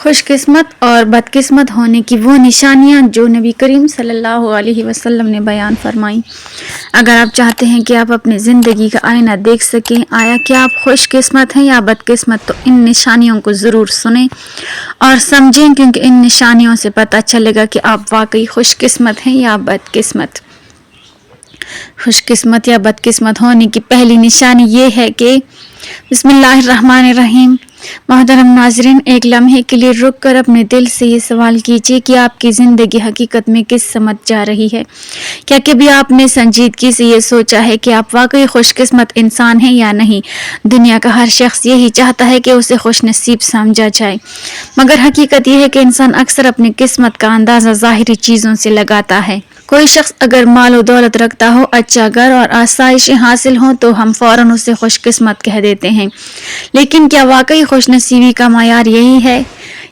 خوش قسمت اور بدقسمت ہونے کی وہ نشانیاں جو نبی کریم صلی اللہ علیہ وسلم نے بیان فرمائیں۔ اگر آپ چاہتے ہیں کہ آپ اپنی زندگی کا آئینہ دیکھ سکیں، آیا کیا آپ خوش قسمت ہیں یا بدقسمت، تو ان نشانیوں کو ضرور سنیں اور سمجھیں، کیونکہ ان نشانیوں سے پتہ چلے گا کہ آپ واقعی خوش قسمت ہیں یا بدقسمت۔ خوش قسمت یا بدقسمت ہونے کی پہلی نشانی یہ ہے کہ بسم اللہ الرحمن الرحیم۔ محترم ناظرین، ایک لمحے کے لیے رک کر اپنے دل سے یہ سوال کیجیے کہ آپ کی زندگی حقیقت میں کس سمت جا رہی ہے۔ کیا کبھی آپ نے سنجیدگی سے یہ سوچا ہے کہ آپ واقعی خوش قسمت انسان ہیں یا نہیں؟ دنیا کا ہر شخص یہی چاہتا ہے کہ اسے خوش نصیب سمجھا جائے، مگر حقیقت یہ ہے کہ انسان اکثر اپنی قسمت کا اندازہ ظاہری چیزوں سے لگاتا ہے۔ کوئی شخص اگر مال و دولت رکھتا ہو، اچھا گھر اور آسائشیں حاصل ہوں، تو ہم فوراً اسے خوش قسمت کہہ دیتے ہیں۔ لیکن کیا واقعی خوش نصیبی کا معیار یہی ہے؟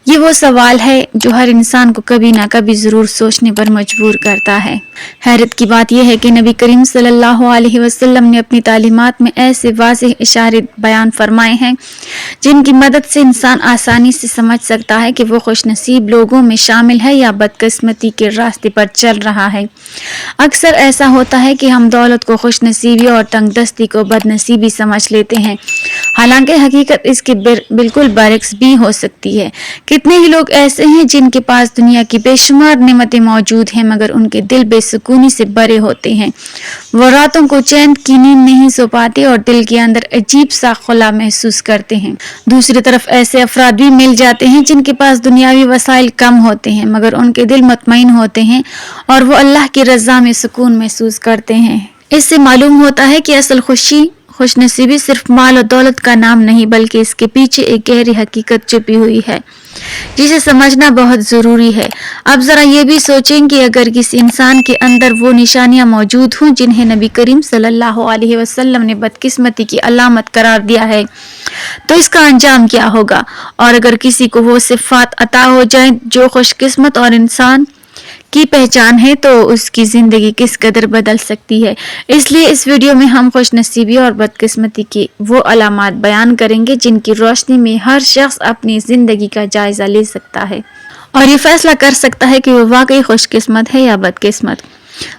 یہ وہ سوال ہے جو ہر انسان کو کبھی نہ کبھی ضرور سوچنے پر مجبور کرتا ہے۔ حیرت کی بات یہ ہے کہ نبی کریم صلی اللہ علیہ وسلم نے اپنی تعلیمات میں ایسے واضح اشارے بیان فرمائے ہیں جن کی مدد سے انسان آسانی سے سمجھ سکتا ہے کہ وہ خوش نصیب لوگوں میں شامل ہے یا بدقسمتی کے راستے پر چل رہا ہے۔ اکثر ایسا ہوتا ہے کہ ہم دولت کو خوش نصیبی اور تنگ دستی کو بد نصیبی سمجھ لیتے ہیں، حالانکہ حقیقت اس کے بالکل برعکس بھی ہو سکتی ہے۔ کتنے ہی لوگ ایسے ہیں جن کے پاس دنیا کی بے شمار نعمتیں موجود ہیں، مگر ان کے دل بے سکونی سے بھرے ہوتے ہیں۔ وہ راتوں کو چین کی نیند نہیں سو پاتے اور دل کے اندر عجیب سا خلا محسوس کرتے ہیں۔ دوسری طرف ایسے افراد بھی مل جاتے ہیں جن کے پاس دنیاوی وسائل کم ہوتے ہیں، مگر ان کے دل مطمئن ہوتے ہیں اور وہ اللہ کی رضا میں سکون محسوس کرتے ہیں۔ اس سے معلوم ہوتا ہے کہ اصل خوش نصیبی صرف مال و دولت کا نام نہیں، بلکہ اس کے پیچھے ایک گہری حقیقت چھپی ہوئی ہے جسے سمجھنا بہت ضروری ہے۔ اب ذرا یہ بھی سوچیں کہ اگر کسی انسان کے اندر وہ نشانیاں موجود ہوں جنہیں نبی کریم صلی اللہ علیہ وسلم نے بدقسمتی کی علامت قرار دیا ہے، تو اس کا انجام کیا ہوگا؟ اور اگر کسی کو وہ صفات عطا ہو جائیں جو خوش قسمت اور انسان کی پہچان ہے، تو اس کی زندگی کس قدر بدل سکتی ہے۔ اس لیے اس ویڈیو میں ہم خوش نصیبی اور بدقسمتی کی وہ علامات بیان کریں گے جن کی روشنی میں ہر شخص اپنی زندگی کا جائزہ لے سکتا ہے اور یہ فیصلہ کر سکتا ہے کہ وہ واقعی خوش قسمت ہے یا بدقسمت۔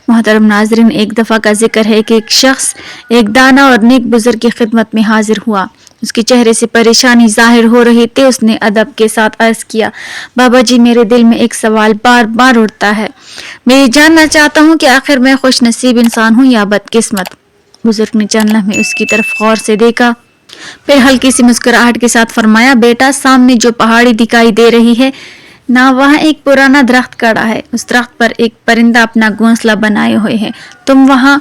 محترم ناظرین، ایک دفعہ کا ذکر ہے کہ ایک شخص ایک دانا اور نیک بزرگ کی خدمت میں حاضر ہوا۔ اس کے چہرے سے پریشانی ظاہر ہو رہی تھی۔ اس نے ادب کے ساتھ عرض کیا، بابا جی، میرے دل میں ایک سوال بار بار اٹھتا ہے۔ میں یہ جاننا چاہتا ہوں کہ آخر میں خوش نصیب انسان ہوں یا بدقسمت۔ بزرگ نے چند لمحے اس کی طرف غور سے دیکھا، پھر ہلکی سی مسکراہٹ کے ساتھ فرمایا، بیٹا، سامنے جو پہاڑی دکھائی دے رہی ہے نا، وہاں ایک پرانا درخت کھڑا ہے۔ اس درخت پر ایک پرندہ اپنا گھونسلہ بنائے ہوئے ہے۔ تم وہاں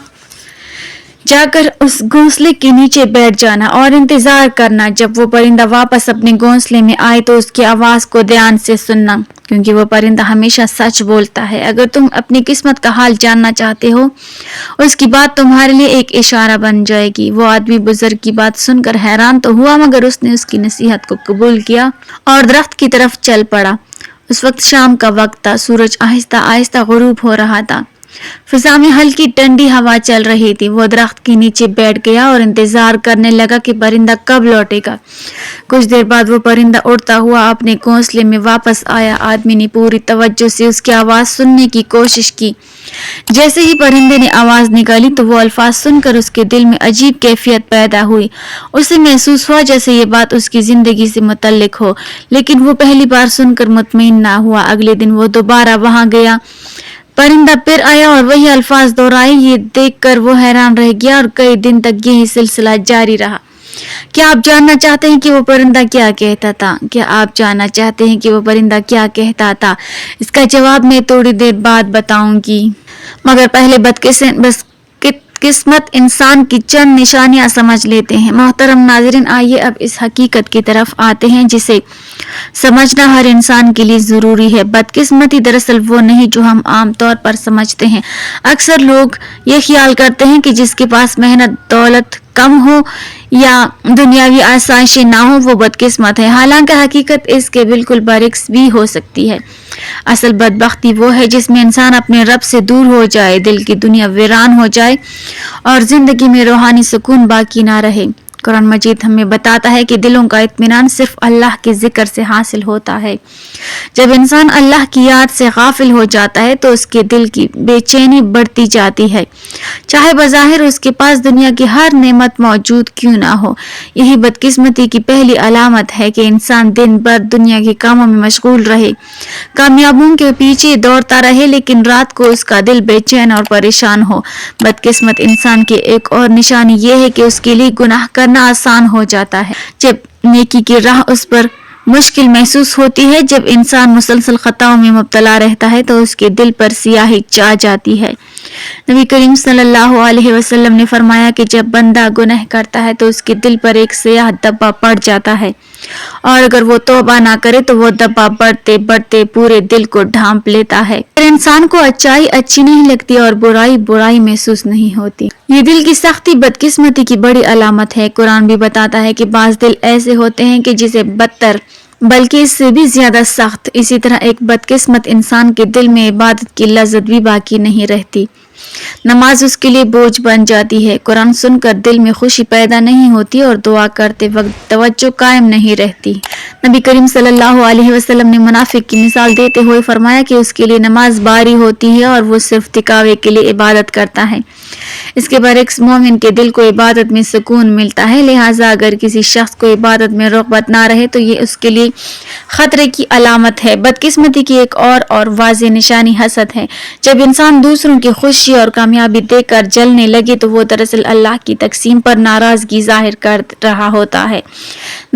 جا کر اس گھونسلے کے نیچے بیٹھ جانا اور انتظار کرنا۔ جب وہ پرندہ واپس اپنے گھونسلے میں آئے تو اس کی آواز کو دھیان سے سننا، کیونکہ وہ پرندہ ہمیشہ سچ بولتا ہے۔ اگر تم اپنی قسمت کا حال جاننا چاہتے ہو، اس کی بات تمہارے لیے ایک اشارہ بن جائے گی۔ وہ آدمی بزرگ کی بات سن کر حیران تو ہوا، مگر اس نے اس کی نصیحت کو قبول کیا اور درخت کی طرف چل پڑا۔ اس وقت شام کا وقت تھا، سورج آہستہ آہستہ غروب ہو رہا تھا، فضا میں ہلکی ٹھنڈی ہوا چل رہی تھی۔ وہ درخت کے نیچے بیٹھ گیا اور انتظار کرنے لگا کہ پرندہ کب لوٹے گا۔ کچھ دیر بعد وہ پرندہ اڑتا ہوا اپنے گھونسلے میں واپس آیا۔ آدمی نے پوری توجہ سے اس کی آواز سننے کی کوشش کی۔ جیسے ہی پرندے نے آواز نکالی تو وہ الفاظ سن کر اس کے دل میں عجیب کیفیت پیدا ہوئی۔ اسے محسوس ہوا جیسے یہ بات اس کی زندگی سے متعلق ہو، لیکن وہ پہلی بار سن کر مطمئن نہ ہوا۔ اگلے دن وہ دوبارہ وہاں گیا، پرندہ پھر آیا اور وہی الفاظ دہرائے۔ یہ دیکھ کر وہ حیران رہ گیا اور کئی دن تک یہی سلسلہ جاری رہا۔ کیا آپ جاننا چاہتے ہیں کہ وہ پرندہ کیا کہتا تھا؟ کیا آپ جاننا چاہتے ہیں کہ وہ پرندہ کیا کہتا تھا؟ اس کا جواب میں تھوڑی دیر بعد بتاؤں گی، مگر پہلے بدقسمت انسان کی چند نشانیاں سمجھ لیتے ہیں۔ محترم ناظرین، آئیے اب اس حقیقت کی طرف آتے ہیں جسے سمجھنا ہر انسان کے لیے ضروری ہے۔ بدقسمتی دراصل وہ نہیں جو ہم عام طور پر سمجھتے ہیں۔ اکثر لوگ یہ خیال کرتے ہیں کہ جس کے پاس محنت دولت کم ہو یا دنیاوی آسائشیں نہ ہوں وہ بدقسمت ہے، حالانکہ حقیقت اس کے بالکل برعکس بھی ہو سکتی ہے۔ اصل بدبختی وہ ہے جس میں انسان اپنے رب سے دور ہو جائے، دل کی دنیا ویران ہو جائے اور زندگی میں روحانی سکون باقی نہ رہے۔ قرآن مجید ہمیں بتاتا ہے کہ دلوں کا اطمینان صرف اللہ کے ذکر سے حاصل ہوتا ہے۔ جب انسان اللہ کی یاد سے غافل ہو جاتا ہے تو اس کے دل کی بے چینی بڑھتی جاتی ہے، چاہے بظاہر اس کے پاس دنیا کی ہر نعمت موجود کیوں نہ ہو۔ یہی بدقسمتی کی پہلی علامت ہے کہ انسان دن بھر دنیا کے کاموں میں مشغول رہے، کامیابیوں کے پیچھے دوڑتا رہے، لیکن رات کو اس کا دل بے چین اور پریشان ہو۔ بدقسمت انسان کی ایک اور نشانی یہ ہے کہ اس کے لیے گناہ کرنا آسان ہو جاتا ہے۔ جب نیکی کی راہ اس پر مشکل محسوس ہوتی ہے، جب انسان مسلسل خطاؤں میں مبتلا رہتا ہے تو اس کے دل پر سیاہی چھا جاتی ہے۔ نبی کریم صلی اللہ علیہ وسلم نے فرمایا کہ جب بندہ گناہ کرتا ہے تو اس کے دل پر ایک سیاہ دبا پڑ جاتا ہے، اور اگر وہ توبہ نہ کرے تو وہ دبا بڑھتے بڑھتے پورے دل کو ڈھانپ لیتا ہے۔ پھر انسان کو اچائی اچھی نہیں لگتی اور برائی برائی محسوس نہیں ہوتی۔ یہ دل کی سختی بدقسمتی کی بڑی علامت ہے۔ قرآن بھی بتاتا ہے کہ بعض دل ایسے ہوتے ہیں کہ جسے بدتر بلکہ اس سے بھی زیادہ سخت۔ اسی طرح ایک بدقسمت انسان کے دل میں عبادت کی لذت بھی باقی نہیں رہتی، نماز اس کے لیے بوجھ بن جاتی ہے، قرآن سن کر دل میں خوشی پیدا نہیں ہوتی اور دعا کرتے وقت توجہ قائم نہیں رہتی۔ نبی کریم صلی اللہ علیہ وسلم نے منافق کی مثال دیتے ہوئے فرمایا کہ اس کے لیے نماز باری ہوتی ہے اور وہ صرف دکھاوے کے لیے عبادت کرتا ہے، اس کے برعکس مومن کے دل کو عبادت میں سکون ملتا ہے۔ لہٰذا اگر کسی شخص کو عبادت میں رغبت نہ رہے تو یہ اس کے لیے خطرے کی علامت ہے۔ بدقسمتی کی ایک اور واضح نشانی حسد ہے۔ جب انسان دوسروں کی خوشی اور کامیابی دیکھ کر جلنے لگے تو وہ دراصل اللہ کی تقسیم پر ناراضگی ظاہر کر رہا ہوتا ہے۔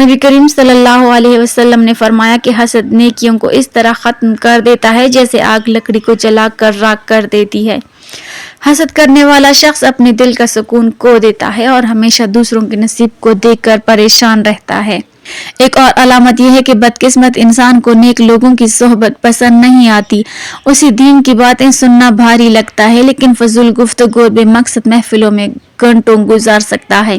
نبی کریم صلی اللہ علیہ وسلم نے فرمایا کہ حسد نیکیوں کو اس طرح ختم کر دیتا ہے جیسے آگ لکڑی کو جلا کر راکھ کر دیتی ہے۔ حسد کرنے والا شخص اپنے دل کا سکون کھو دیتا ہے اور ہمیشہ دوسروں کے نصیب کو دیکھ کر پریشان رہتا ہے۔ ایک اور علامت یہ ہے کہ بدقسمت انسان کو نیک لوگوں کی صحبت پسند نہیں آتی۔ اسی دین کی باتیں سننا بھاری لگتا ہے، لیکن فضول گفتگو بے مقصد محفلوں میں گھنٹوں گزار سکتا ہے۔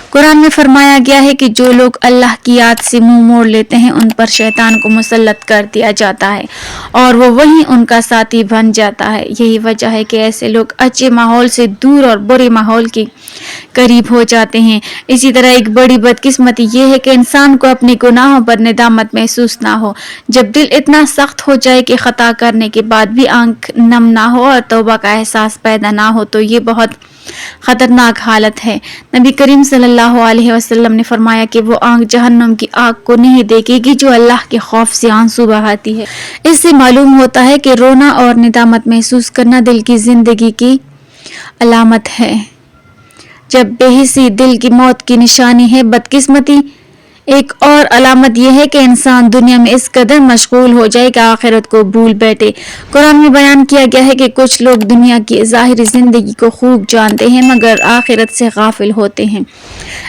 قرآن میں فرمایا گیا ہے کہ جو لوگ اللہ کی یاد سے منہ موڑ لیتے ہیں ان پر شیطان کو مسلط کر دیا جاتا ہے اور وہ وہیں ان کا ساتھی بن جاتا ہے۔ یہی وجہ ہے کہ ایسے لوگ اچھے ماحول سے دور اور برے ماحول کے قریب ہو جاتے ہیں۔ اسی طرح ایک بڑی بدقسمتی یہ ہے کہ انسان کو اپنے گناہوں پر ندامت محسوس نہ ہو۔ جب دل اتنا سخت ہو جائے کہ خطا کرنے کے بعد بھی آنکھ نم نہ ہو اور توبہ کا احساس پیدا نہ ہو تو یہ بہت خطرناک حالت ہے۔ نبی کریم صلی اللہ علیہ وسلم نے فرمایا کہ وہ آنکھ جہنم کی آگ کو نہیں دیکھے گی جو اللہ کے خوف سے آنسو بہاتی ہے۔ اس سے معلوم ہوتا ہے کہ رونا اور ندامت محسوس کرنا دل کی زندگی کی علامت ہے، جب بے حسی دل کی موت کی نشانی ہے۔ بدقسمتی ایک اور علامت یہ ہے کہ انسان دنیا میں اس قدر مشغول ہو جائے کہ آخرت کو بھول بیٹھے۔ قرآن میں بیان کیا گیا ہے کہ کچھ لوگ دنیا کی ظاہری زندگی کو خوب جانتے ہیں مگر آخرت سے غافل ہوتے ہیں۔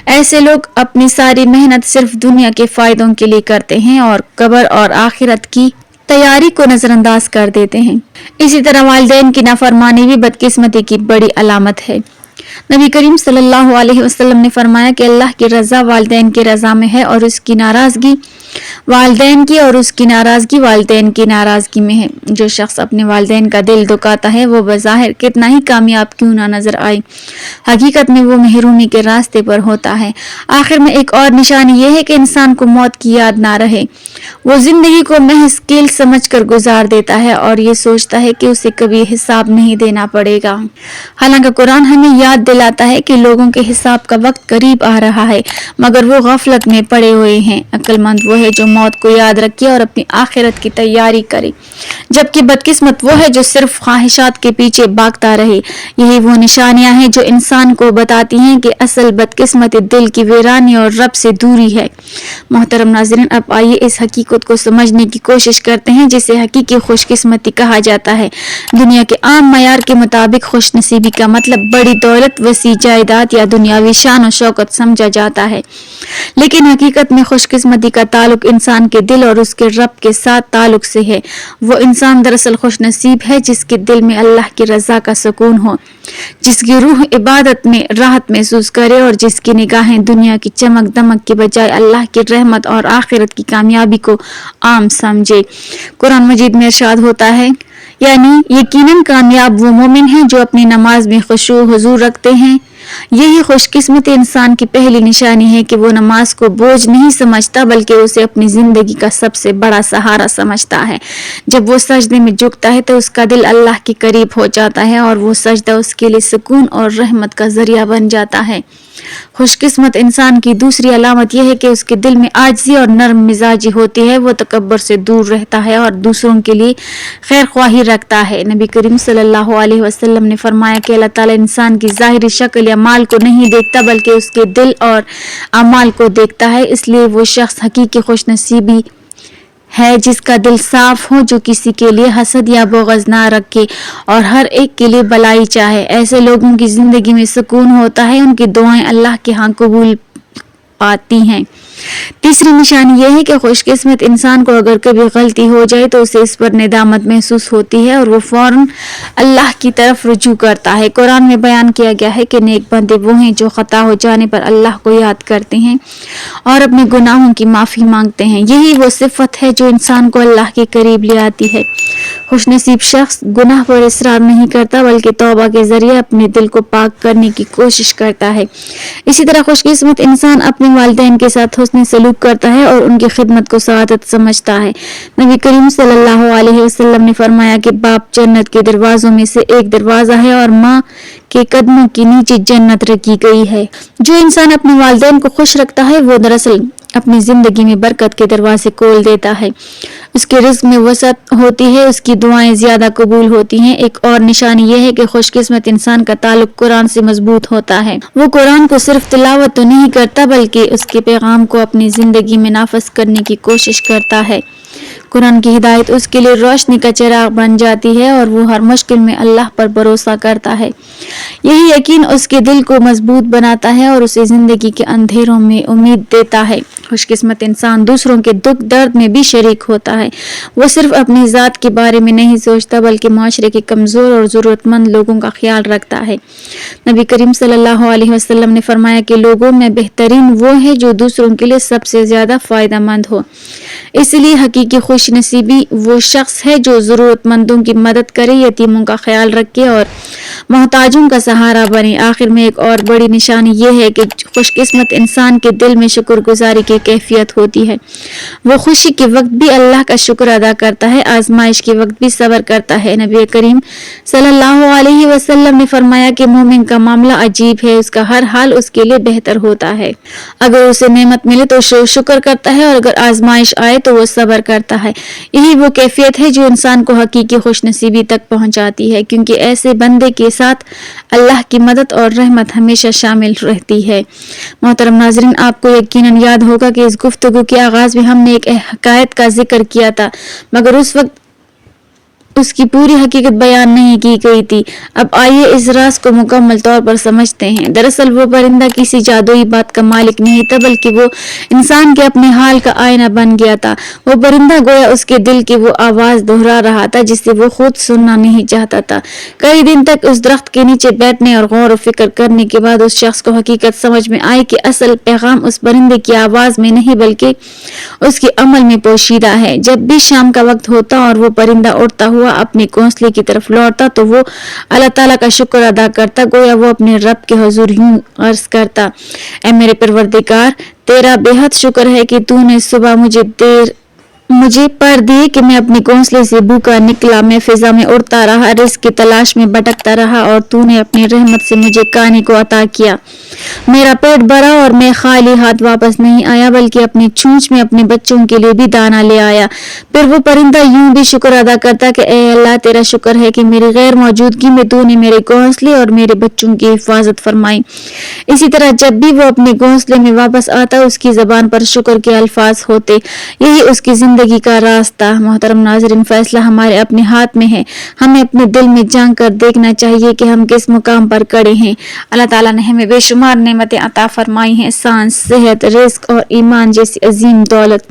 ایسے لوگ اپنی ساری محنت صرف دنیا کے فائدوں کے لیے کرتے ہیں اور قبر اور آخرت کی تیاری کو نظر انداز کر دیتے ہیں۔ اسی طرح والدین کی نافرمانی بھی بدقسمتی کی بڑی علامت ہے۔ نبی کریم صلی اللہ علیہ وسلم نے فرمایا کہ اللہ کی رضا والدین کی رضا میں ہے اور اس کی ناراضگی والدین کی اور اس کی ناراضگی والدین کی ناراضگی میں ہے۔ جو شخص اپنے والدین کا دل دکھاتا ہے وہ بظاہر کتنا ہی کامیاب کیوں نہ نظر آئے، حقیقت میں وہ محرومی کے راستے پر ہوتا ہے۔ آخر میں ایک اور نشانی یہ ہے کہ انسان کو موت کی یاد نہ رہے۔ وہ زندگی کو محض کھیل سمجھ کر گزار دیتا ہے اور یہ سوچتا ہے کہ اسے کبھی حساب نہیں دینا پڑے گا۔ حالانکہ قرآن ہمیں یاد دلاتا ہے کہ لوگوں کے حساب کا وقت قریب آ رہا ہے مگر وہ غفلت میں پڑے ہوئے ہیں۔ عقل مند وہ ہے جو موت کو یاد رکھے اور اپنی آخرت کی تیاری کرے، جبکہ بدقسمت وہ ہے جو صرف خواہشات کے پیچھے بھاگتا رہے۔ یہی وہ نشانیاں ہیں جو انسان کو بتاتی ہیں کہ اصل بدقسمتی دل کی ویرانی اور رب سے دوری ہے۔ محترم ناظرین، اب آئیے اس حقیقت کو سمجھنے کی کوشش کرتے ہیں جسے حقیقی خوش قسمتی کہا جاتا ہے۔ دنیا کے عام معیار کے مطابق خوش نصیبی کا مطلب بڑی دولت، وسیع جائیداد یا دنیاوی شان و شوکت سمجھا جاتا ہے، لیکن حقیقت میں خوش قسمتی کا تعلق انسان کے دل اور اس کے رب کے ساتھ تعلق سے ہے۔ وہ انسان دراصل خوش نصیب ہے جس کے دل میں اللہ کی رضا کا سکون ہو، جس کی روح عبادت میں راحت محسوس کرے اور جس کی نگاہیں دنیا کی چمک دمک کے بجائے اللہ کی رحمت اور آخرت کی کامیابی کو عام سمجھے۔ قرآن مجید میں ارشاد ہوتا ہے یعنی یقیناً کامیاب وہ مومن ہیں جو اپنی نماز میں خشوع و حضور رکھتے ہیں۔ یہی خوش قسمت انسان کی پہلی نشانی ہے کہ وہ نماز کو بوجھ نہیں سمجھتا بلکہ اسے اپنی زندگی کا سب سے بڑا سہارا سمجھتا ہے۔ جب وہ سجدے میں جھکتا ہے تو اس کا دل اللہ کے قریب ہو جاتا ہے اور وہ سجدہ اس کے لیے سکون اور رحمت کا ذریعہ بن جاتا ہے۔ خوش قسمت انسان کی دوسری علامت یہ ہے کہ اس کے دل میں عاجزی اور نرم مزاجی ہوتی ہے۔ وہ تکبر سے دور رہتا ہے اور دوسروں کے لیے خیر خواہی رکھتا ہے۔ نبی کریم صلی اللہ علیہ وسلم نے فرمایا کہ اللہ تعالیٰ انسان کی ظاہری شکل یا مال کو نہیں دیکھتا بلکہ اس کے دل اور اعمال کو دیکھتا ہے۔ اس لیے وہ شخص حقیقی خوش نصیبی ہے جس کا دل صاف ہو، جو کسی کے لیے حسد یا بغض نہ رکھے اور ہر ایک کے لیے بھلائی چاہے۔ ایسے لوگوں کی زندگی میں سکون ہوتا ہے، ان کی دعائیں اللہ کے ہاں قبول پاتی ہیں۔ تیسری نشانی یہ ہے کہ خوش قسمت انسان کو اگر کبھی غلطی ہو جائے تو اسے اس پر ندامت محسوس ہوتی ہے اور وہ فوراً اللہ کی طرف رجوع کرتا ہے۔ قرآن میں بیان کیا گیا ہے کہ نیک بندے وہ ہیں جو خطا ہو جانے پر اللہ کو یاد کرتے ہیں اور اپنے گناہوں کی معافی مانگتے ہیں۔ یہی وہ صفت ہے جو انسان کو اللہ کے قریب لے آتی ہے۔ خوش نصیب شخص گناہ پر اصرار نہیں کرتا بلکہ توبہ کے ذریعے اپنے دل کو پاک کرنے کی کوشش کرتا ہے۔ اسی طرح خوش قسمت انسان اپنے والدین کے ساتھ حسن سلوک کرتا ہے اور ان کی خدمت کو سعادت سمجھتا ہے۔ نبی کریم صلی اللہ علیہ وسلم نے فرمایا کہ باپ جنت کے دروازوں میں سے ایک دروازہ ہے اور ماں کے قدموں کے نیچے جنت رکھی گئی ہے۔ جو انسان اپنے والدین کو خوش رکھتا ہے وہ دراصل اپنی زندگی میں برکت کے دروازے کھول دیتا ہے، اس کے رزق میں وسعت ہوتی ہے، اس کی دعائیں زیادہ قبول ہوتی ہیں۔ ایک اور نشانی یہ ہے کہ خوش قسمت انسان کا تعلق قرآن سے مضبوط ہوتا ہے۔ وہ قرآن کو صرف تلاوت تو نہیں کرتا بلکہ اس کے پیغام کو اپنی زندگی میں نافذ کرنے کی کوشش کرتا ہے۔ قرآن کی ہدایت اس کے لیے روشنی کا چراغ بن جاتی ہے اور وہ ہر مشکل میں اللہ پر بھروسہ کرتا ہے۔ یہی یقین اس کے دل کو مضبوط بناتا ہے اور اسے زندگی کے اندھیروں میں امید دیتا ہے۔ خوش قسمت انسان دوسروں کے دکھ درد میں بھی شریک ہوتا ہے۔ وہ صرف اپنی ذات کے بارے میں نہیں سوچتا بلکہ معاشرے کے کمزور اور ضرورت مند لوگوں کا خیال رکھتا ہے۔ نبی کریم صلی اللہ علیہ وسلم نے فرمایا کہ لوگوں میں بہترین وہ ہے جو دوسروں کے لیے سب سے زیادہ فائدہ مند ہو۔ اس لیے حقیقی خوش نصیبی وہ شخص ہے جو ضرورت مندوں کی مدد کرے، یتیموں کا خیال رکھے اور محتاجوں کا سہارا بنے۔ آخر میں ایک اور بڑی نشانی یہ ہے کہ خوش قسمت انسان کے دل میں شکر گزاری کی کیفیت ہوتی ہے۔ وہ خوشی کے وقت بھی اللہ کا شکر ادا کرتا ہے، آزمائش کے وقت بھی صبر کرتا ہے۔ نبی کریم صلی اللہ علیہ وسلم نے فرمایا کہ مومن کا معاملہ عجیب ہے، اس کا ہر حال اس کے لیے بہتر ہوتا ہے۔ اگر اسے نعمت ملے تو شکر کرتا ہے اور اگر آزمائش آئے تو وہ صبر کرتا ہے۔ یہی وہ کیفیت ہے جو انسان کو حقیقی خوش نصیبی تک پہنچاتی ہے، کیونکہ ایسے بندے کے ساتھ اللہ کی مدد اور رحمت ہمیشہ شامل رہتی ہے۔ محترم ناظرین، آپ کو یقیناً یاد ہوگا کہ اس گفتگو کے آغاز میں ہم نے ایک حکایت کا ذکر کیا تھا، مگر اس وقت اس کی پوری حقیقت بیان نہیں کی گئی تھی۔ اب آئیے اس راز کو مکمل طور پر سمجھتے ہیں۔ دراصل وہ پرندہ کسی جادوئی بات کا مالک نہیں تھا بلکہ وہ انسان کے اپنے حال کا آئینہ بن گیا تھا۔ وہ پرندہ گویا اس کے دل کی وہ آواز دہرا رہا تھا جسے وہ خود سننا نہیں چاہتا تھا۔ کئی دن تک اس درخت کے نیچے بیٹھنے اور غور و فکر کرنے کے بعد اس شخص کو حقیقت سمجھ میں آئی کہ اصل پیغام اس پرندے کی آواز میں نہیں بلکہ اس کے عمل میں پوشیدہ ہے۔ جب بھی شام کا وقت ہوتا اور وہ پرندہ اڑتا ہوا اپنے گھونسلے کی طرف لوٹتا تو وہ اللہ تعالیٰ کا شکر ادا کرتا، گویا وہ اپنے رب کے حضور یوں عرض کرتا: اے میرے پروردگار، تیرا بے حد شکر ہے کہ تو نے صبح مجھے پر دیے کہ میں اپنے گھونسلے سے بھوکا نکلا، میں فضا میں اڑتا رہا، رزق کی تلاش میں بھٹکتا رہا اور تو نے اپنی رحمت سے مجھے کھانے کو عطا کیا۔ میرا پیٹ بھرا اور میں خالی ہاتھ واپس نہیں آیا بلکہ اپنی چونچ میں اپنے بچوں کے لیے بھی دانا لے آیا۔ پھر وہ پرندہ یوں بھی شکر ادا کرتا کہ اے اللہ، تیرا شکر ہے کہ میری غیر موجودگی میں تو نے میرے گھونسلے اور میرے بچوں کی حفاظت فرمائی۔ اسی طرح جب بھی وہ اپنے گھونسلے میں واپس آتا اس کی زبان پر شکر کے الفاظ ہوتے۔ یہی اس کی زندگی کا راستہ۔ محترم ناظرین، فیصلہ ہمارے اپنے ہاتھ میں ہے۔ ہمیں اپنے دل میں جھانک کر دیکھنا چاہیے کہ ہم کس مقام پر کھڑے ہیں۔ اللہ تعالیٰ نے ہمیں بے شمار نعمتیں عطا فرمائی ہیں، سانس، صحت، رزق اور ایمان جیسی عظیم دولت،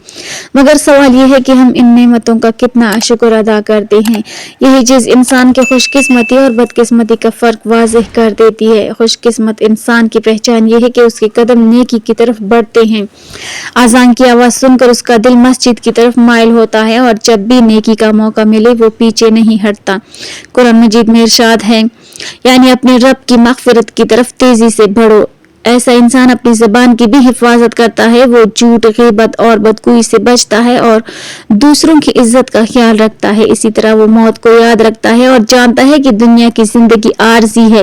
مگر سوال یہ ہے کہ ہم ان نعمتوں کا کتنا شکر ادا کرتے ہیں۔ یہی چیز انسان کے خوش قسمتی اور بد قسمتی کا فرق واضح کر دیتی ہے۔ خوش قسمت انسان کی پہچان یہ ہے کہ اس کے قدم نیکی کی طرف بڑھتے ہیں۔ اذان کی آواز سن کر اس کا دل مسجد کی طرف طرف مائل ہوتا ہے اور جب بھی نیکی کا موقع ملے وہ پیچھے نہیں ہٹتا۔ قرآن مجید میں ارشاد ہے، یعنی اپنے رب کی مغفرت کی طرف تیزی سے بڑھو۔ ایسا انسان اپنی زبان کی بھی حفاظت کرتا ہے، وہ جھوٹ، غیبت اور بدگوئی سے بچتا ہے اور دوسروں کی عزت کا خیال رکھتا ہے۔ اسی طرح وہ موت کو یاد رکھتا ہے اور جانتا ہے کہ دنیا کی زندگی عارضی ہے،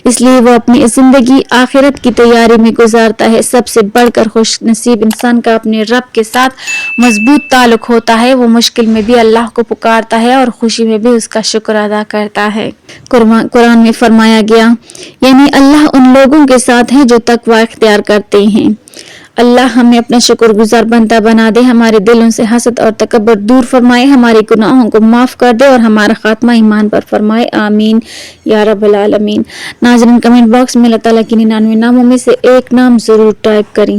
اس لیے وہ اپنی زندگی آخرت کی تیاری میں گزارتا ہے۔ سب سے بڑھ کر خوش نصیب انسان کا اپنے رب کے ساتھ مضبوط تعلق ہوتا ہے، وہ مشکل میں بھی اللہ کو پکارتا ہے اور خوشی میں بھی اس کا شکر ادا کرتا ہے۔ قرآن میں فرمایا گیا، یعنی اللہ ان لوگوں کے ساتھ ہیں جو تقوی اختیار کرتے ہیں۔ اللہ ہمیں اپنا شکر گزار بندہ بنا دے، ہمارے دلوں سے حسد اور تکبر دور فرمائے، ہمارے گناہوں کو معاف کر دے اور ہمارا خاتمہ ایمان پر فرمائے، آمین یا رب العالمین۔ ناظرین، کمنٹ باکس میں اللہ تعالیٰ کے 99 ناموں میں سے ایک نام ضرور ٹائپ کریں۔